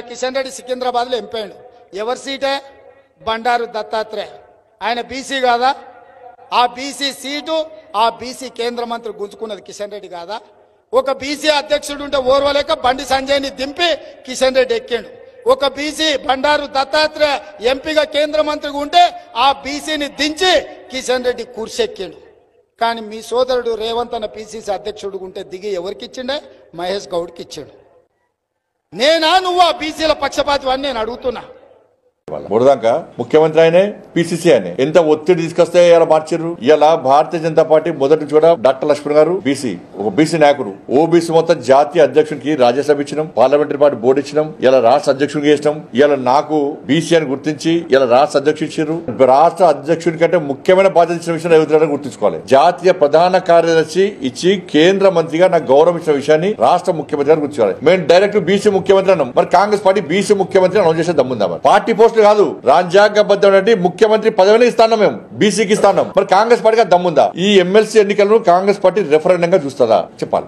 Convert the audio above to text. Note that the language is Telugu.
కిషన్ రెడ్డి సికింద్రాబాద్లో ఎంపాడు. ఎవరి సీటే? బండారు దత్తాత్రేయ. ఆయన బీసీ కాదా? ఆ బీసీ సీటు ఆ బీసీ కేంద్ర మంత్రి గుంజుకున్నది కిషన్ రెడ్డి కాదా? ఒక బీసీ అధ్యక్షుడు ఉంటే ఓర్వలేక బండి సంజయ్ని దింపి కిషన్ రెడ్డి ఎక్కాడు. ఒక బీసీ బండారు దత్తాత్రేయ ఎంపీగా కేంద్ర మంత్రిగా ఉంటే ఆ బీసీని దించి కిషన్ రెడ్డి కుర్చెక్కాడు. కానీ మీ సోదరుడు రేవంత్ అన్న పిసిసి అధ్యక్షుడు ఉంటే దిగి ఎవరికి ఇచ్చిండే? మహేష్ గౌడ్కి ఇచ్చాడు. నేనా నువ్వు ఆ బీసీల పక్షపాతి అని నేను అడుగుతున్నా. మూడుదాకా ముఖ్యమంత్రి ఆయనే, పిసిసి ఆయనే. ఎంత ఒత్తిడి తీసుకొస్తే ఇలా మార్చారు. ఇలా భారతీయ జనతా పార్టీ మొదటి చూడ డాక్టర్ లక్ష్మణ్ గారు బీసీ, ఒక బీసీ నాయకుడు. ఓబీసీ మొత్తం జాతీయ అధ్యక్షుడికి రాజ్యసభ ఇచ్చినాం, పార్లమెంటరీ పార్టీ బోర్డు ఇచ్చినాం, ఇలా రాష్ట్ర అధ్యక్షుడికి చేసినాం. ఇలా నాకు బీసీ అని గుర్తించి ఇలా రాష్ట్ర అధ్యక్షుడు ఇచ్చారు. రాష్ట్ర అధ్యక్షుడి కంటే ముఖ్యమైన బాధ్యత ఇచ్చిన విషయం రేవంత్ గుర్తుంచుకోవాలి. జాతీయ ప్రధాన కార్యదర్శి ఇచ్చి కేంద్ర మంత్రిగా నాకు గౌరవం ఇచ్చిన విషయాన్ని రాష్ట్ర ముఖ్యమంత్రి గారు గుర్తుంచుకోవాలి. మేము డైరెక్ట్ బీసీ ముఖ్యమంత్రి అన్నాం. మరి కాంగ్రెస్ పార్టీ బీసీ ముఖ్యమంత్రి అనౌన్స్ చేసే దమ్ముందా? పార్టీ పోస్ట్ కాదు, రాజ్యాంగబద్ధమైన ముఖ్యమంత్రి పదవిని ఇస్తాను, మేము బీసీకి ఇస్తాను. మరి కాంగ్రెస్ పార్టీగా దమ్ముందా? ఈ ఎమ్మెల్సీ ఎన్నికలను కాంగ్రెస్ పార్టీ రెఫరెండంగా చూస్తుందా చెప్పాలి.